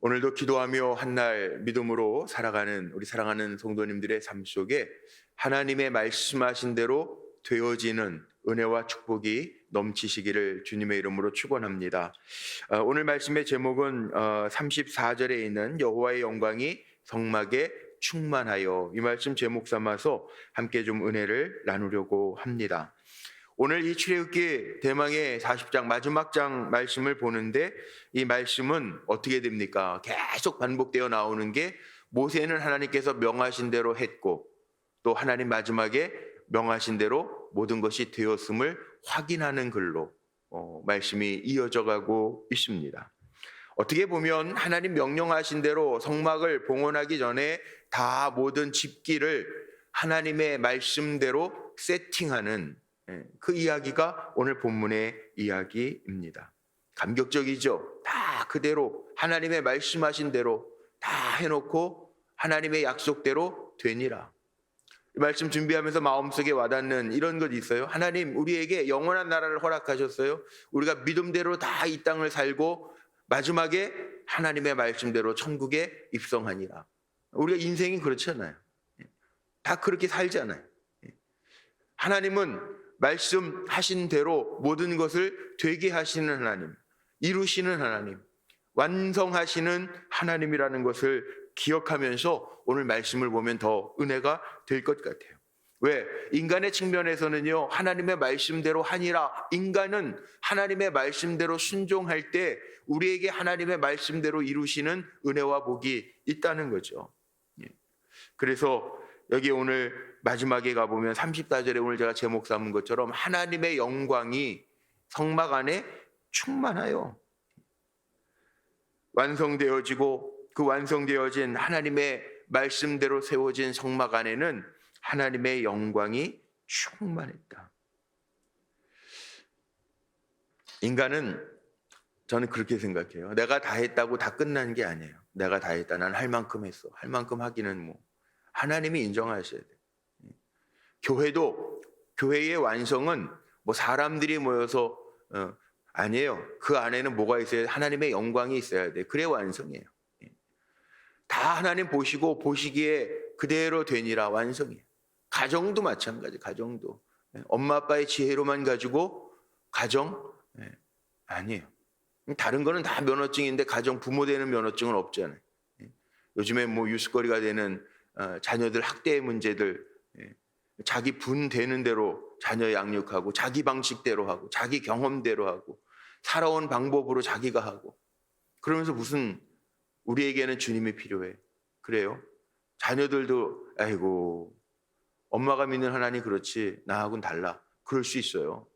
오늘도 기도하며 한날 믿음으로 살아가는 우리 사랑하는 성도님들의 삶 속에 하나님의 말씀하신 대로 되어지는 은혜와 축복이 넘치시기를 주님의 이름으로 축원합니다. 오늘 말씀의 제목은 34절에 있는 여호와의 영광이 성막에 충만하여, 이 말씀 제목 삼아서 함께 좀 은혜를 나누려고 합니다. 오늘 이 출애굽기 대망의 40장 마지막 장 말씀을 보는데, 이 말씀은 어떻게 됩니까? 계속 반복되어 나오는 게, 모세는 하나님께서 명하신 대로 했고, 또 하나님 마지막에 명하신 대로 모든 것이 되었음을 확인하는 글로 말씀이 이어져 가고 있습니다. 어떻게 보면 하나님 명령하신 대로 성막을 봉헌하기 전에 다 모든 집기를 하나님의 말씀대로 세팅하는 그 이야기가 오늘 본문의 이야기입니다. 감격적이죠. 다 그대로 하나님의 말씀하신 대로 다 해놓고 하나님의 약속대로 되니라. 이 말씀 준비하면서 마음속에 와닿는 이런 것 있어요. 하나님, 우리에게 영원한 나라를 허락하셨어요. 우리가 믿음대로 다 이 땅을 살고 마지막에 하나님의 말씀대로 천국에 입성하니라. 우리가 인생이 그렇잖아요. 다 그렇게 살잖아요. 하나님은 말씀하신 대로 모든 것을 되게 하시는 하나님, 이루시는 하나님, 완성하시는 하나님이라는 것을 기억하면서 오늘 말씀을 보면 더 은혜가 될 것 같아요. 왜? 인간의 측면에서는요, 하나님의 말씀대로 하니라. 인간은 하나님의 말씀대로 순종할 때 우리에게 하나님의 말씀대로 이루시는 은혜와 복이 있다는 거죠. 그래서 여기 오늘 마지막에 가보면 34절에 오늘 제가 제목 삼은 것처럼 하나님의 영광이 성막 안에 충만하여 완성되어지고, 그 완성되어진 하나님의 말씀대로 세워진 성막 안에는 하나님의 영광이 충만했다. 인간은, 저는 그렇게 생각해요. 내가 다 했다고 다 끝난 게 아니에요. 내가 다 했다. 난 할 만큼 했어. 할 만큼 하기는 하나님이 인정하셔야 돼요. 교회도, 교회의 완성은 사람들이 모여서 아니에요. 그 안에는 뭐가 있어야 돼? 하나님의 영광이 있어야 돼. 그래 완성이에요. 다 하나님 보시고 보시기에 그대로 되니라 완성이에요. 가정도 마찬가지. 가정도 엄마 아빠의 지혜로만 가지고 가정 아니에요. 다른 거는 다 면허증인데 가정 부모 되는 면허증은 없잖아요. 요즘에 뉴스거리가 되는 자녀들 학대의 문제들, 자기 분 되는 대로 자녀 양육하고, 자기 방식대로 하고, 자기 경험대로 하고, 살아온 방법으로 자기가 하고, 그러면서 무슨 우리에게는 주님이 필요해. 그래요? 자녀들도 아이고 엄마가 믿는 하나님 그렇지 나하고는 달라. 그럴 수 있어요.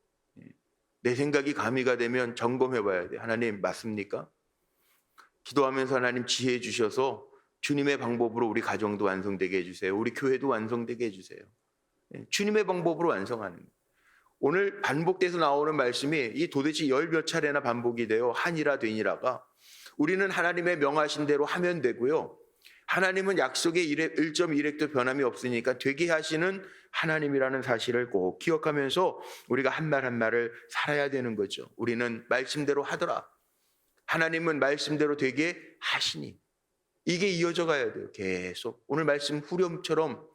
내 생각이 가미가 되면 점검해 봐야 돼. 하나님 맞습니까? 기도하면서 하나님 지혜 주셔서 주님의 방법으로 우리 가정도 완성되게 해주세요. 우리 교회도 완성되게 해주세요. 주님의 방법으로 완성하는 거예요. 오늘 반복돼서 나오는 말씀이 이 도대체 열 몇 차례나 반복이 돼요. 하니라 되니라가. 우리는 하나님의 명하신 대로 하면 되고요. 하나님은 약속의 1.1획도 변함이 없으니까 되게 하시는 하나님이라는 사실을 꼭 기억하면서 우리가 한 말 한 말을 살아야 되는 거죠. 우리는 말씀대로 하더라. 하나님은 말씀대로 되게 하시니. 이게 이어져 가야 돼요. 계속. 오늘 말씀 후렴구처럼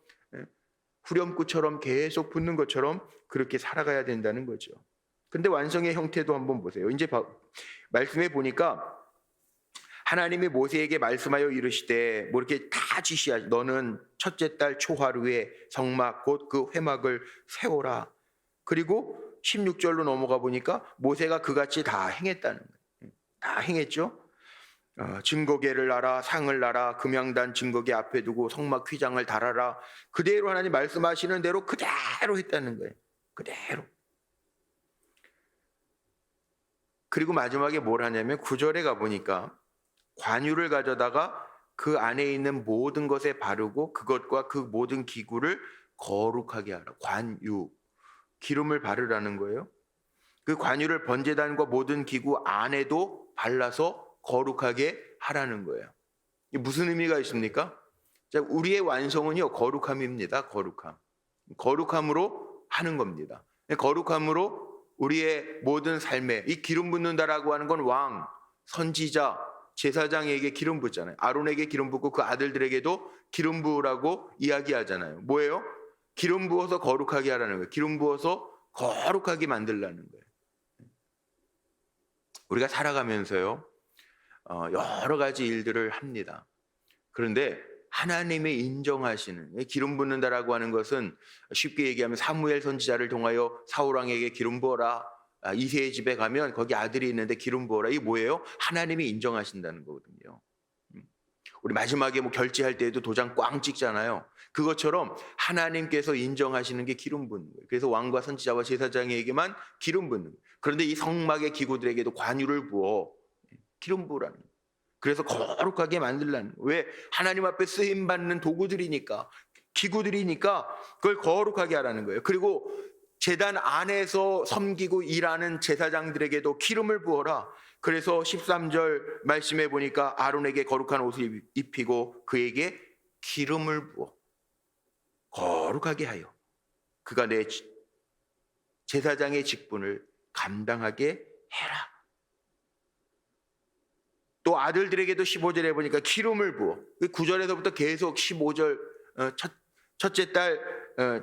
계속 붙는 것처럼 그렇게 살아가야 된다는 거죠. 근데 완성의 형태도 한번 보세요. 이제 말씀해 보니까 하나님이 모세에게 말씀하여 이르시되 이렇게 다 지시하시. 너는 첫째 달 초하루에 성막 곧 그 회막을 세워라. 그리고 16절로 넘어가 보니까 모세가 그같이 다 행했다는 거예요. 다 행했죠. 증거계를 놔라, 상을 놔라, 금양단 증거계 앞에 두고 성막 휘장을 달아라. 그대로 하나님 말씀하시는 대로 그대로 했다는 거예요. 그대로. 그리고 마지막에 뭘 하냐면 9절에 가보니까 관유를 가져다가 그 안에 있는 모든 것에 바르고 그것과 그 모든 기구를 거룩하게 하라. 관유, 기름을 바르라는 거예요. 그 관유를 번제단과 모든 기구 안에도 발라서 거룩하게 하라는 거예요. 이게 무슨 의미가 있습니까? 우리의 완성은요, 거룩함입니다. 거룩함으로 하는 겁니다. 거룩함으로 우리의 모든 삶에, 이 기름 붓는다라고 하는 건 왕, 선지자, 제사장에게 기름 붓잖아요. 아론에게 기름 붓고 그 아들들에게도 기름 부으라고 이야기하잖아요. 뭐예요? 기름 부어서 거룩하게 하라는 거예요. 기름 부어서 거룩하게 만들라는 거예요. 우리가 살아가면서요, 여러 가지 일들을 합니다. 그런데 하나님이 인정하시는, 기름 붓는다라고 하는 것은 쉽게 얘기하면 사무엘 선지자를 통하여 사울 왕에게 기름 부어라, 이새의 집에 가면 거기 아들이 있는데 기름 부어라. 이게 뭐예요? 하나님이 인정하신다는 거거든요. 우리 마지막에 뭐 결제할 때에도 도장 꽝 찍잖아요. 그것처럼 하나님께서 인정하시는 게 기름 붓는 거예요. 그래서 왕과 선지자와 제사장에게만 기름 붓는 거예요. 그런데 이 성막의 기구들에게도 관유를 부어 기름 부으라는 거예요. 그래서 거룩하게 만들라는 거예요. 왜? 하나님 앞에 쓰임 받는 도구들이니까, 기구들이니까 그걸 거룩하게 하라는 거예요. 그리고 제단 안에서 섬기고 일하는 제사장들에게도 기름을 부어라. 그래서 13절 말씀해 보니까 아론에게 거룩한 옷을 입히고 그에게 기름을 부어 거룩하게 하여 그가 내 제사장의 직분을 감당하게 해라. 또 아들들에게도 15절에 보니까 기름을 부어, 9절에서부터 계속 15절 첫째 딸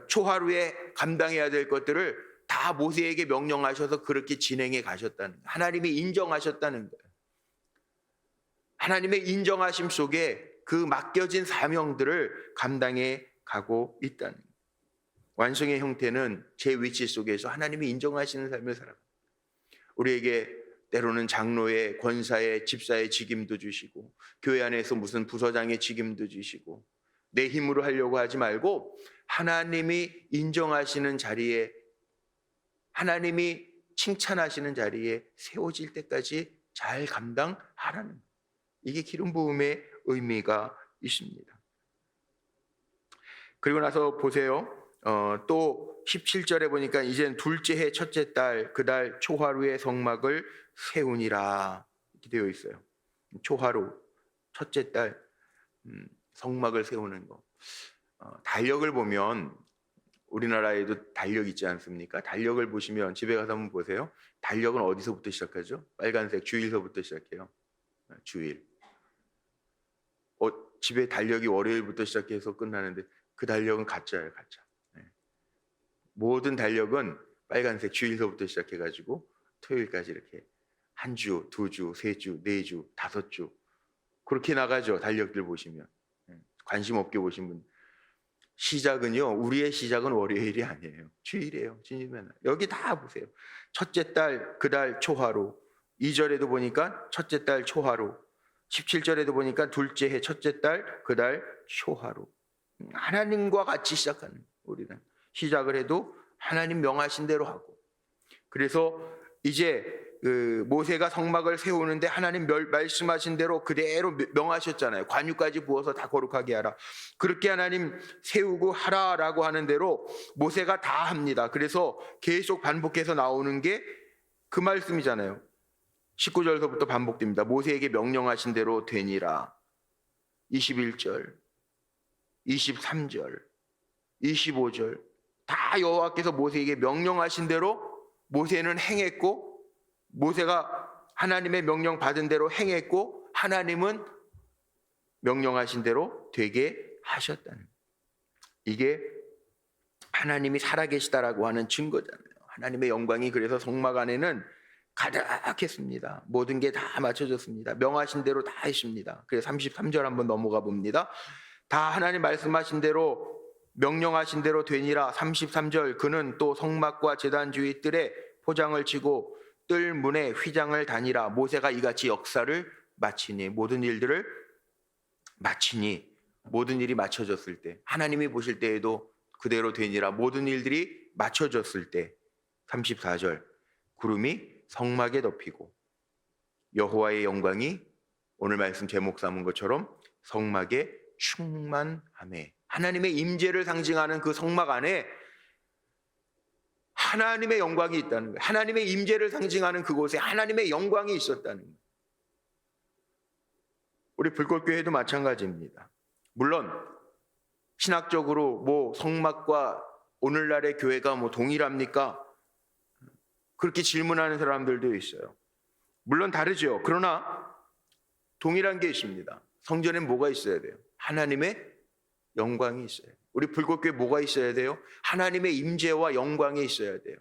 초하루에 감당해야 될 것들을 다 모세에게 명령하셔서 그렇게 진행해 가셨다는 거예요. 하나님이 인정하셨다는 거예요. 하나님의 인정하심 속에 그 맡겨진 사명들을 감당해 가고 있다는 거예요. 완성의 형태는 제 위치 속에서 하나님이 인정하시는 삶을 살아갑니다. 우리에게 때로는 장로의, 권사의, 집사의 직임도 주시고 교회 안에서 무슨 부서장의 직임도 주시고 내 힘으로 하려고 하지 말고 하나님이 인정하시는 자리에, 하나님이 칭찬하시는 자리에 세워질 때까지 잘 감당하라는, 이게 기름 부음의 의미가 있습니다. 그리고 나서 보세요. 또 17절에 보니까 이젠 둘째 해 첫째 달 그달 초하루의 성막을 세우니라 이렇게 되어 있어요. 초하루 첫째 달 성막을 세우는 거. 달력을 보면 우리나라에도 달력 있지 않습니까? 달력을 보시면 집에 가서 한번 보세요. 달력은 어디서부터 시작하죠? 빨간색 주일서부터 시작해요. 주일. 집에 달력이 월요일부터 시작해서 끝나는데 그 달력은 가짜예요, 가짜. 모든 달력은 빨간색 주일서부터 시작해가지고 토요일까지 이렇게 한 주, 두 주, 세 주, 네 주, 다섯 주 그렇게 나가죠. 달력들 보시면 관심 없게 보신 분. 시작은요, 우리의 시작은 월요일이 아니에요. 주일이에요. 주일면 여기 다 보세요. 첫째 달 그달 초하루. 2절에도 보니까 첫째 달 초하루. 17절에도 보니까 둘째 해 첫째 달 그달 초하루. 하나님과 같이 시작하는, 우리는 시작을 해도 하나님 명하신 대로 하고. 그래서 이제 모세가 성막을 세우는데 하나님 말씀하신 대로 그대로 명하셨잖아요. 관유까지 부어서 다 거룩하게 하라. 그렇게 하나님 세우고 하라라고 하는 대로 모세가 다 합니다. 그래서 계속 반복해서 나오는 게 그 말씀이잖아요. 19절서부터 반복됩니다. 모세에게 명령하신 대로 되니라. 21절, 23절, 25절 다 여호와께서 모세에게 명령하신 대로 모세는 행했고, 모세가 하나님의 명령 받은 대로 행했고, 하나님은 명령하신 대로 되게 하셨다는, 이게 하나님이 살아계시다라고 하는 증거잖아요. 하나님의 영광이 그래서 성막 안에는 가득했습니다. 모든 게 다 맞춰졌습니다. 명하신 대로 다 했습니다. 그래서 33절 한번 넘어가 봅니다. 다 하나님 말씀하신 대로 명령하신 대로 되니라. 33절 그는 또 성막과 제단 주위 뜰에 포장을 치고 뜰 문에 휘장을 다니라. 모세가 이같이 역사를 마치니, 모든 일들을 마치니, 모든 일이 맞춰졌을 때, 하나님이 보실 때에도 그대로 되니라. 모든 일들이 맞춰졌을 때 34절 구름이 성막에 덮이고 여호와의 영광이 오늘 말씀 제목 삼은 것처럼 성막에 충만하매, 하나님의 임재를 상징하는 그 성막 안에 하나님의 영광이 있다는 거예요. 하나님의 임재를 상징하는 그곳에 하나님의 영광이 있었다는 거예요. 우리 불꽃교회도 마찬가지입니다. 물론 신학적으로 뭐 성막과 오늘날의 교회가 뭐 동일합니까? 그렇게 질문하는 사람들도 있어요. 물론 다르죠. 그러나 동일한 게 있습니다. 성전에 뭐가 있어야 돼요? 하나님의 영광이 있어야 돼요. 우리 불꽃교회 뭐가 있어야 돼요? 하나님의 임재와 영광이 있어야 돼요.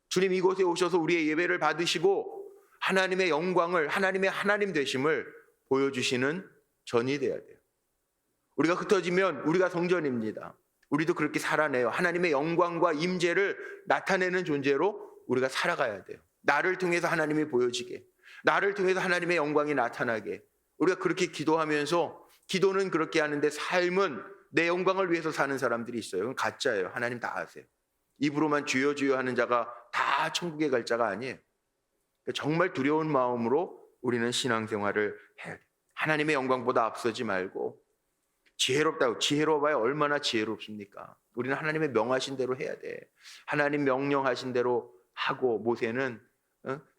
주님 이곳에 오셔서 우리의 예배를 받으시고 하나님의 영광을, 하나님의 하나님 되심을 보여주시는 전이 돼야 돼요. 우리가 흩어지면 우리가 성전입니다. 우리도 그렇게 살아내요. 하나님의 영광과 임재를 나타내는 존재로 우리가 살아가야 돼요. 나를 통해서 하나님이 보여지게, 나를 통해서 하나님의 영광이 나타나게. 우리가 그렇게 기도하면서, 기도는 그렇게 하는데 삶은 내 영광을 위해서 사는 사람들이 있어요. 그건 가짜예요. 하나님 다 아세요. 입으로만 주여 주여 하는 자가 다 천국에 갈 자가 아니에요. 정말 두려운 마음으로 우리는 신앙생활을 해야 돼요. 하나님의 영광보다 앞서지 말고, 지혜롭다고, 지혜로워봐야 얼마나 지혜롭습니까? 우리는 하나님의 명하신 대로 해야 돼. 하나님 명령하신 대로 하고, 모세는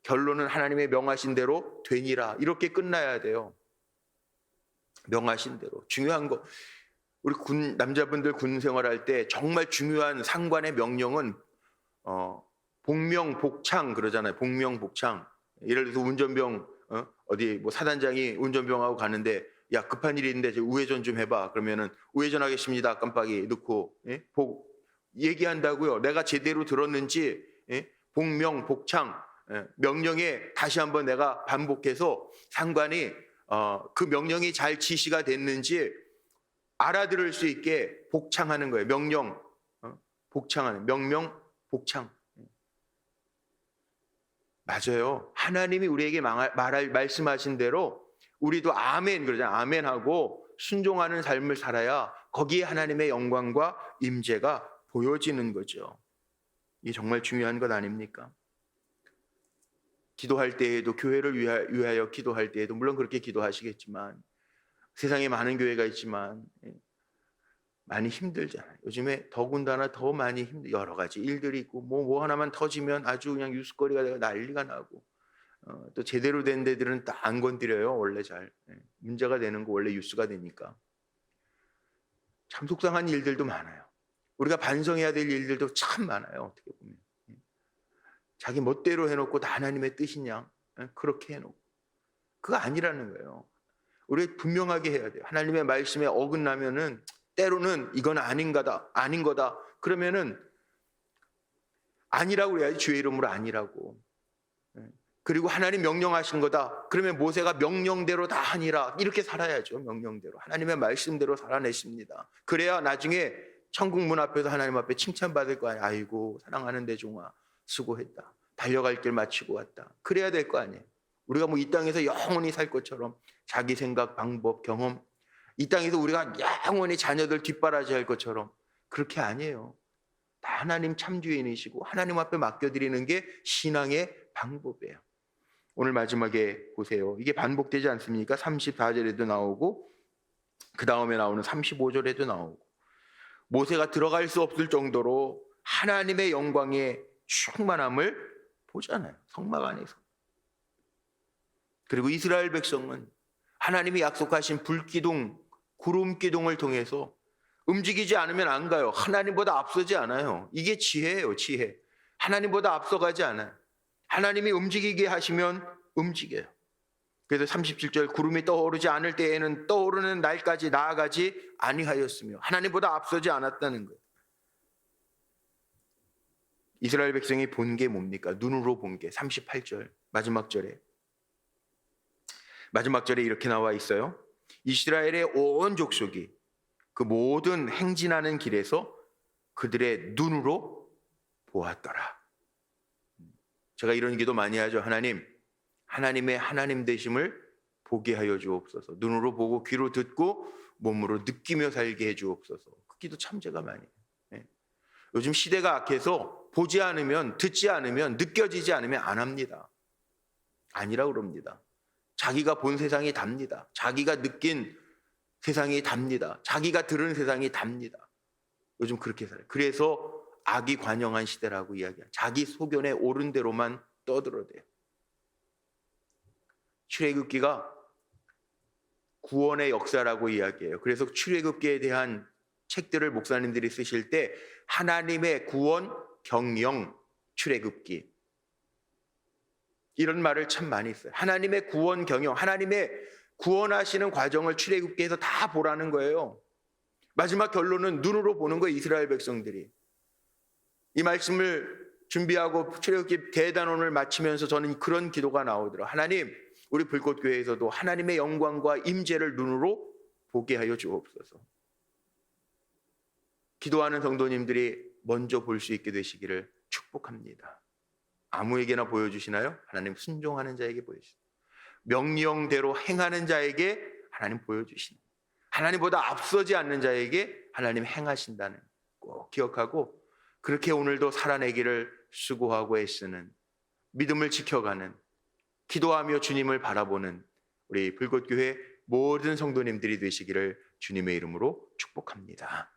결론은 하나님의 명하신 대로 되니라, 이렇게 끝나야 돼요. 명하신 대로. 중요한 거, 우리 남자분들 군 생활할 때 정말 중요한 상관의 명령은 복명복창 그러잖아요. 복명복창. 예를 들어서 운전병, 어디 뭐 사단장이 운전병하고 가는데, 야 급한 일이 있는데 우회전 좀 해봐. 그러면은 우회전하겠습니다. 깜빡이 넣고, 예? 얘기한다고요. 내가 제대로 들었는지, 예? 복명복창, 예? 명령에 다시 한번 내가 반복해서 상관이 그 명령이 잘 지시가 됐는지 알아들을 수 있게 복창하는 거예요. 명령, 복창하는, 명령, 복창. 맞아요. 하나님이 우리에게 말씀하신 대로 우리도 아멘 그러잖아요. 아멘하고 순종하는 삶을 살아야 거기에 하나님의 영광과 임재가 보여지는 거죠. 이게 정말 중요한 것 아닙니까? 기도할 때에도, 교회를 위하여 기도할 때에도 물론 그렇게 기도하시겠지만, 세상에 많은 교회가 있지만 많이 힘들잖아요. 요즘에 더군다나 더 많이 여러 가지 일들이 있고, 뭐 하나만 터지면 아주 그냥 뉴스거리가 되고 난리가 나고, 또 제대로 된 데들은 딱 안 건드려요. 원래 잘 문제가 되는 거 원래 뉴스가 되니까. 참 속상한 일들도 많아요. 우리가 반성해야 될 일들도 참 많아요. 어떻게 보면 자기 멋대로 해놓고 다 하나님의 뜻이냐, 그렇게 해놓고, 그거 아니라는 거예요. 우리 분명하게 해야 돼요. 하나님의 말씀에 어긋나면은 때로는 이건 아닌 거다. 그러면은 아니라고 그래야지. 주의 이름으로 아니라고. 그리고 하나님 명령하신 거다. 그러면 모세가 명령대로 다 하니라, 이렇게 살아야죠. 명령대로, 하나님의 말씀대로 살아냈습니다. 그래야 나중에 천국 문 앞에서 하나님 앞에 칭찬받을 거 아니에요. 아이고 사랑하는 내 종아 수고했다. 달려갈 길 마치고 왔다. 그래야 될 거 아니에요. 우리가 뭐 이 땅에서 영원히 살 것처럼 자기 생각, 방법, 경험, 이 땅에서 우리가 영원히 자녀들 뒷바라지 할 것처럼 그렇게 아니에요. 다 하나님 참주인이시고 하나님 앞에 맡겨드리는 게 신앙의 방법이에요. 오늘 마지막에 보세요. 이게 반복되지 않습니까? 34절에도 나오고 그 다음에 나오는 35절에도 나오고, 모세가 들어갈 수 없을 정도로 하나님의 영광의 충만함을 보잖아요. 성막 안에서. 그리고 이스라엘 백성은 하나님이 약속하신 불기둥, 구름기둥을 통해서 움직이지 않으면 안 가요. 하나님보다 앞서지 않아요. 이게 지혜예요. 지혜. 하나님보다 앞서가지 않아요. 하나님이 움직이게 하시면 움직여요. 그래서 37절, 구름이 떠오르지 않을 때에는 떠오르는 날까지 나아가지 아니하였으며, 하나님보다 앞서지 않았다는 거예요. 이스라엘 백성이 본 게 뭡니까? 눈으로 본 게 38절 마지막 절에 이렇게 나와 있어요. 이스라엘의 온 족속이 그 모든 행진하는 길에서 그들의 눈으로 보았더라. 제가 이런 기도 많이 하죠. 하나님의 하나님 되심을 보게 하여 주옵소서. 눈으로 보고 귀로 듣고 몸으로 느끼며 살게 해 주옵소서. 그 기도 참 제가 많이 해요. 요즘 시대가 악해서 보지 않으면, 듣지 않으면, 느껴지지 않으면 안 합니다. 아니라고 그럽니다. 자기가 본 세상이 답니다. 자기가 느낀 세상이 답니다. 자기가 들은 세상이 답니다. 요즘 그렇게 살아요. 그래서 악이 관영한 시대라고 이야기해요. 자기 소견에 옳은 대로만 떠들어대요. 출애굽기가 구원의 역사라고 이야기해요. 그래서 출애굽기에 대한 책들을 목사님들이 쓰실 때 하나님의 구원 경영 출애굽기, 이런 말을 참 많이 써요. 하나님의 구원 경영, 하나님의 구원하시는 과정을 출애굽기에서 다 보라는 거예요. 마지막 결론은 눈으로 보는 거예요. 이스라엘 백성들이. 이 말씀을 준비하고 출애굽기 대단원을 마치면서 저는 그런 기도가 나오더라고요. 하나님, 우리 불꽃교회에서도 하나님의 영광과 임재를 눈으로 보게 하여 주옵소서. 기도하는 성도님들이 먼저 볼 수 있게 되시기를 축복합니다. 아무에게나 보여주시나요? 하나님 순종하는 자에게 보여주시나요? 명령대로 행하는 자에게 하나님 보여주시나요? 하나님보다 앞서지 않는 자에게 하나님 행하신다는 꼭 기억하고, 그렇게 오늘도 살아내기를 수고하고 애쓰는, 믿음을 지켜가는, 기도하며 주님을 바라보는 우리 불꽃교회 모든 성도님들이 되시기를 주님의 이름으로 축복합니다.